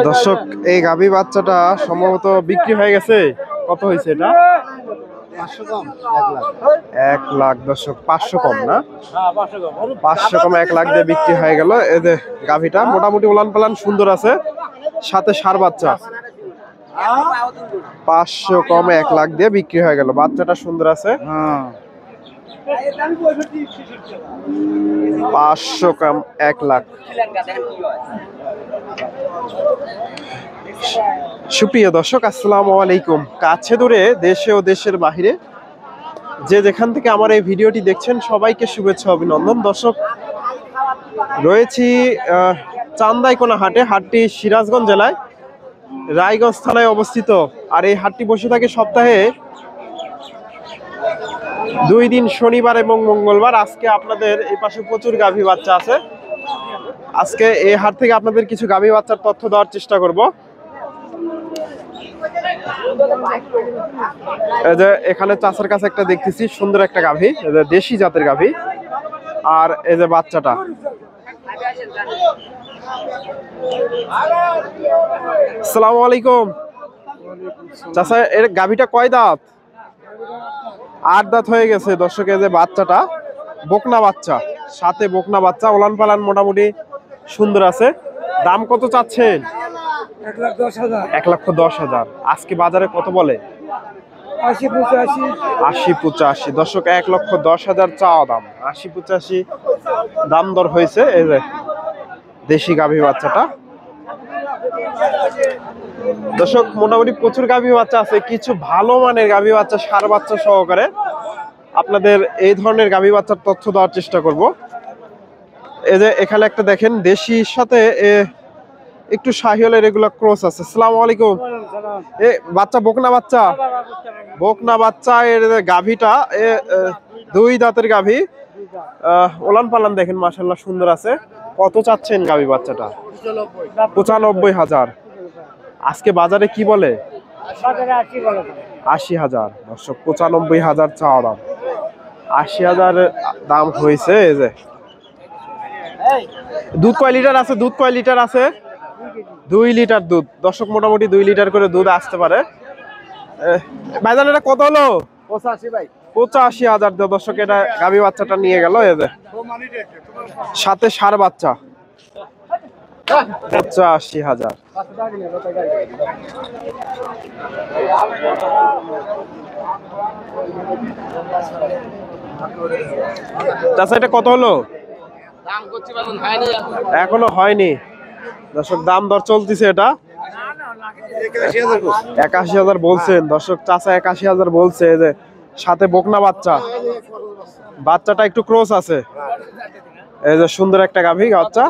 দর্শক, এই গাভী বাচ্চাটা সম্ভবত বিক্রি হয়ে গেছে। কত হয়েছে এটা? 1 লাখ। দর্শক, 500 কম না? 500 কম 1 লাখ দিয়ে বিক্রি হয়ে গেল। এই যে গাভীটা মোটামুটি উলান পালান সুন্দর আছে, সাথে ষাঁড় বাচ্চা। 500 কম 1 লাখ দিয়ে বিক্রি হয়ে গেল। বাচ্চাটা সুন্দর আছে। 500 কম 1 লাখ। সুপ্রিয় দর্শক, আসসালামু আলাইকুম। কাছে দূরে, দেশে ও দেশের বাহিরে যে যেখান থেকে আমার এই ভিডিওটি দেখছেন, সবাইকে শুভেচ্ছা অভিনন্দন। দর্শক, রয়েছি চান্দাইকোনা হাটে। হাটটি সিরাজগঞ্জ জেলায় রায়গঞ্জ থানায় অবস্থিত। আর এই হাটটি বসে থাকে সপ্তাহে 2 দিন, শনিবার এবং মঙ্গলবার। আজকে আপনাদের এই পাশে প্রচুর গাভী বাচ্চা আছে। আজকে এই হাট থেকে আপনাদের কিছু গাভী বাচ্চার তথ্য দেওয়ার চেষ্টা করব। এই যে এখানে চাচার কাছে একটা দেখতেছি সুন্দর একটা গাভী, দেশি জাতের গাভী। আর এই যে বাচ্চাটা, আসসালামু আলাইকুম। চাচা, এর গাভীটা কয় দাঁত? 8 দাঁত হয়ে গেছে। দর্শক, এই যে বাচ্চাটা বকনা বাচ্চা, সাথে বকনা বাচ্চা, ওলান পালান মোটামুটি সুন্দর আছে। দাম কত চাচ্ছেন? 1,10,000। আজকে বাজারে কত বলে? 80-85। দর্শক, 1,10,000 চাওয়া দাম, 80-85 দাম দর হয়েছে। এই যে দেশি গাভী বাচ্চাটা। দর্শক, মোটামুটি প্রচুর গাভী বাচ্চা আছে, কিছু ভালো মানের গাভী বাচ্চা, ষাঁড় বাচ্চা সহকারে আপনাদের এই ধরনের গাভী বাচ্চার তথ্য দেওয়ার চেষ্টা করব। এই যে এখানে একটা দেখেন, দেশির সাথে একটু শাহিওয়ালের এগুলা ক্রস আছে। আসসালামু আলাইকুম। এ বাচ্চা বকনা বাচ্চা, বকনা বাচ্চা। এর গাভীটা 2 দাঁতের গাভী, ওলান পালান দেখেন মাশাআল্লাহ সুন্দর আছে। কত চাচ্ছেন গাভী বাচ্চাটা? 95,000। আজকে বাজারে কি বলে? 80,000। দর্শক, 95,000 চাওয়া দাম, 80,000 দাম হয়েছে। এই যে দুধ কয় লিটার আছে? দুধ কয় লিটার আছে? 2 লিটার দুধ। দর্শক, মোটামুটি 2 লিটার করে দুধ আসতে পারে। ভাইজান, এটা কত হলো? 85 ভাই। 85,000। দর্শক, এটা গাভী বাচ্চাটা নিয়ে গেল। এই যে সাথে ষাঁড় বাচ্চা, 85,000। চাচা, এটা কত হলো? এখনো হয়নি। দর্শক, দাম দর চলতেছে। এটা 81,000 বলছেন। দর্শক, চাচা 81,000 বলছে। এই যে সাথে বকনা বাচ্চা, বাচ্চাটা একটু ক্রস আছে। এই যে সুন্দর একটা গাভী বাচ্চা।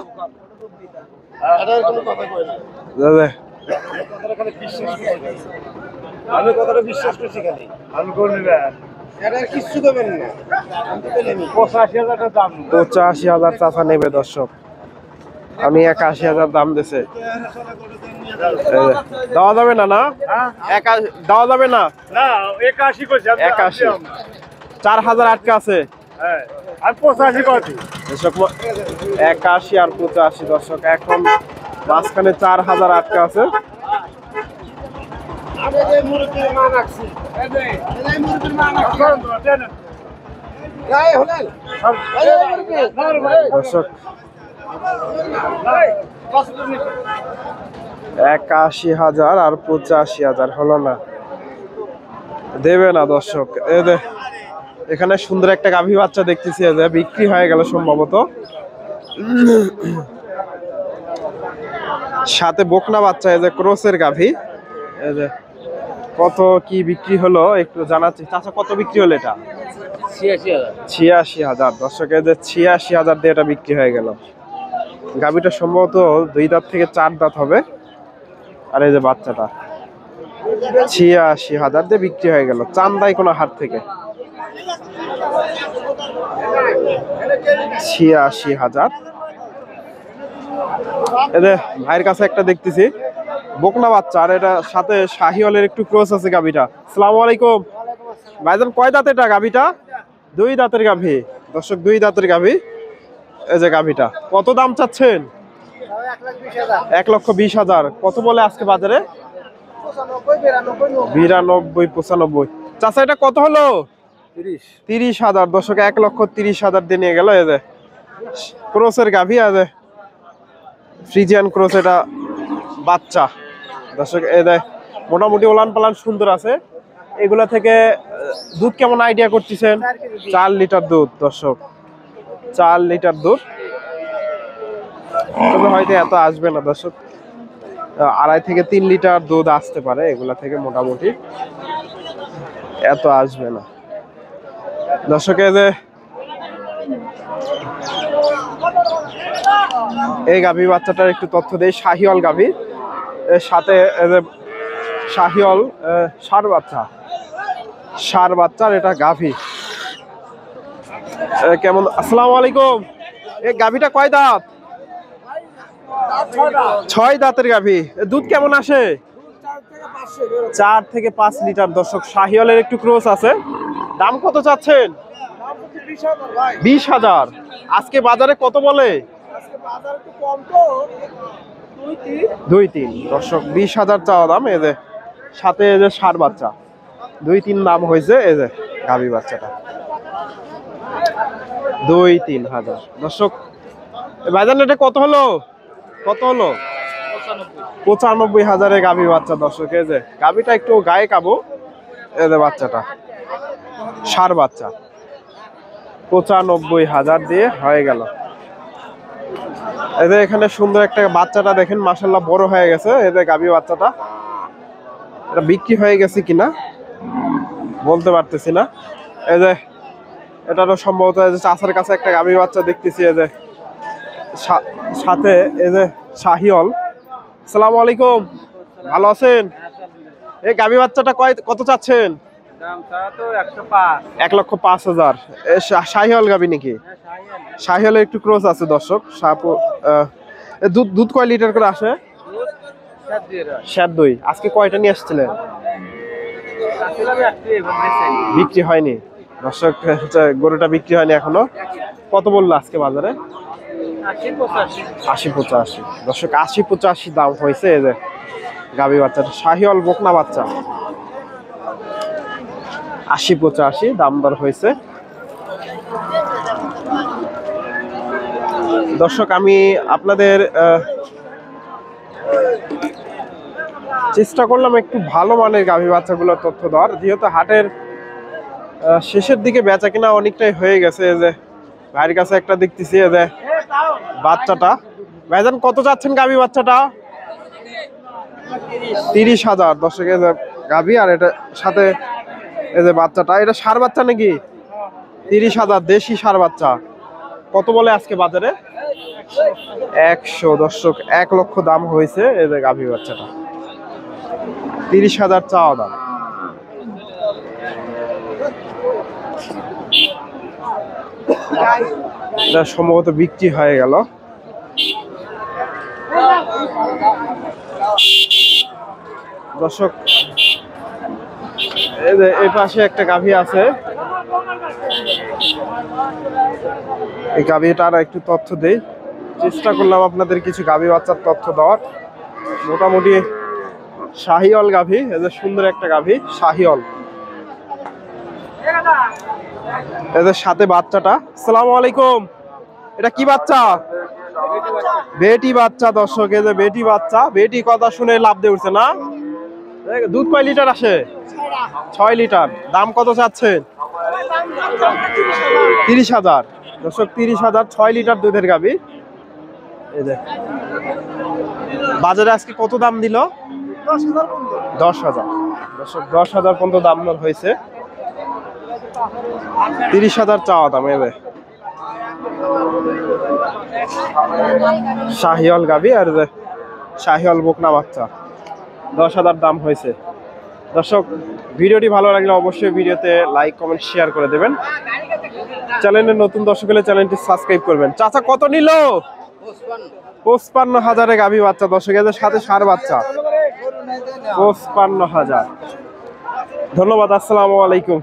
আমি কথাটা বিশ্বাস করছি, খালি আমি করবি না, এটা কিছু দেবেন না। 85,000 দাম, 85,000 চাচা নেবে। দর্শক, আমি 81,000 দাম দিছে। দেওয়া যাবে না? না, দেওয়া যাবে না। 81 করছি। 81, 4,000 আটকে আছে। হ্যাঁ, আমি 85 করছি। দর্শক, 81 আর 85। দর্শক, এখন মাঝখানে 4,000 আটকে আছে। দর্শক, 81,000 আর 85,000 হলো না, দেবে না। দর্শক, এখানে সুন্দর একটা গাভী বাচ্চা দেখতেছি, বিক্রি হয়ে গেল সম্ভবত। সাথে বকনা বাচ্চা, এই যে ক্রসের গাভী। কত কি বিক্রি হলো একটু জানাচ্ছি। চাচা, কত বিক্রি হলো এটা? 86,000। দর্শক, এই যে 86,000 দিয়ে এটা বিক্রি হয়ে গেল। গাভীটা সম্ভবত 2 দাঁত থেকে 4 দাঁত হবে। আর এই যে বাচ্চাটা 86,000 দিয়ে বিক্রি হয়ে গেল চান্দাইকোনা হাট থেকে। 86,000। এদের ভাইয়ের কাছে একটা দেখতেছি বকনা বাচ্চা, আর এটা সাথে শাহিওয়ালের একটু ক্রস আছে গাভীটা। আসসালামু আলাইকুম। ভাইজান, কয় দাঁত এটা গাভীটা? 2 দাঁতের গাভী। দর্শক, 2 দাঁতের গাভী। এই যে গাভীটা কত দাম চাচ্ছেন? 1,20,000 কত বলে আজকে বাজারে? 92, 95। চাচা এটা কত হলো? 30,000। দর্শক 1,30,000 দিয়ে নিয়ে গেল। এই যে ক্রসের গাভী, আছে ফ্রিজিয়ান ক্রস, এটা বাচ্চা। দর্শক এই যে মোটামুটি ওলান পালান সুন্দর আছে। এগুলা থেকে দুধ কেমন আইডিয়া করতেছেন? 4 লিটার দুধ। দর্শক 4 লিটার দুধ, তবে হয়তো এত আসবে না দর্শক, 2.5 থেকে 3 লিটার দুধ আসতে পারে এগুলা থেকে, মোটামুটি এত আসবে না। দর্শক এই যে এই গাভী বাচ্চাটার একটু তথ্য দেই। শাহিওয়াল গাভী, এর সাথে এই যে শাহিওয়াল ষাঁড় বাচ্চার এটা গাভী। কেমন? আসসালামু আলাইকুম। এই গাভীটা কয় দাঁত? 6 দাঁতের গাভী। দুধ কেমন আসে? 4 থেকে 5 লিটার। দর্শক শাহিওয়ালের একটু ক্রস আছে। দাম কত চাচ্ছেন? 20,000। আজকে বাজারে কত বলে? 2-3। দর্শক 20,000 চাওয়া দাম। এই যে সাথে এই যে ষাঁড় বাচ্চা, 2-3 দাম হয়েছে। এই যে গাভী বাচ্চাটা 2-3 হাজার। দর্শক বাজার এটা কত হলো? 95,000 গাভী বাচ্চা। দর্শক এই যে গাভীটা একটু গায়ে কাবু। এই যে বাচ্চাটা ষাঁড় বাচ্চা, 95,000 দিয়ে হয়ে গেল। এই যে এখানে সুন্দর একটা বাচ্চাটা দেখেন, মাশাআল্লাহ বড় হয়ে গেছে। এই যে গাভী বাচ্চাটা, এটা বিক্রি হয়ে গেছে কিনা বলতে পারতেছি না। এই যে এটারও সম্ভবত চাচার কাছে একটা গাভী বাচ্চা দেখতেছি। এই যে সাথে এই যে শাহিওয়াল। আসসালামু আলাইকুম, ভালো আছেন? এই গাভী বাচ্চাটা কত চাচ্ছেন? 1,05,000। শাহিওয়াল গাভী নাকি? শাহিওয়ালের একটু ক্রস আছে। দর্শক দুধ কয় লিটার করে আসে? 7-2। আজকে কয়টা নিয়ে আসছিলেন? বিক্রি হয়নি। দর্শক গরুটা বিক্রি হয়নি এখনো। কত বললো আজকে বাজারে? 80-85। দর্শক 80-85 দাম হয়েছে। এই যে গাভী বাচ্চাটা শাহিওয়াল বকনা বাচ্চা, 80-85 দাম দর হয়েছে। দর্শক আমি আপনাদের চেষ্টা করলাম একটু ভালো মানের গাভী বাচ্চাগুলোর তথ্য দেওয়ার, যেহেতু হাটের শেষের দিকে বেচা কিনা অনেকটাই হয়ে গেছে। এই যে ভাইয়ের কাছে একটা দেখতেছি, এই যে বাচ্চাটা। ভাইজান কত চাচ্ছেন গাভী বাচ্চাটা? 30,000। দর্শক এই যে গাভী, আর এটা সাথে এই যে বাচ্চাটা, এটা ষাঁড় বাচ্চা নাকি? 30,000 দেশি ষাঁড় বাচ্চা। কত বলে আজকে বাজারে? 100। দর্শক 1 লক্ষ দাম হয়েছে। এই যে গাভী বাচ্চাটা 30,000 চাওয়া দাম। এটা সম্ভবত বিক্রি হয়ে গেল। দর্শক এই পাশে একটা গাভী আছে, এই গাভীটার একটু তথ্য দেই। চেষ্টা করলাম আপনাদের কিছু গাভী বাচ্চার তথ্য দেওয়ার। মোটামুটি শাহিওয়াল গাভী, এই যে সুন্দর একটা গাভী শাহিওয়াল। এদের সাথে বাচ্চাটা। আসসালামু আলাইকুম। এটা কি বাচ্চা? বেটি বাচ্চা। দর্শক এই যে বেটি বাচ্চা। বেটি কথা শুনে লাভ দিয়ে উঠছে না? দুধ কয় লিটার আসে? 6 লিটার। দাম কত চাচ্ছেন? 30,000। দর্শক 30,000, 6 লিটার দুধের গাভী। এই যে বাজারে আজকে কত দাম দিল? 10,000। দর্শক 10,000 পর্যন্ত দাম হয়েছে। 30,000 চাওয়া দাম। এবে শাহিওয়াল গাভী, আর যে শাহিওয়াল বকনা বাচ্চা, 10,000 দাম হয়েছে। দর্শক ভিডিওটি ভালো লাগলে অবশ্যই ভিডিওতে লাইক কমেন্ট শেয়ার করে দেবেন। চ্যানেলের নতুন দর্শক হলে চ্যানেলটি সাবস্ক্রাইব করবেন। চাচা কত নিল? 55,000 গাভী বাচ্চা। দর্শক এদের সাথে ষাঁড় বাচ্চা, 55,000। ধন্যবাদ। আসসালামু আলাইকুম।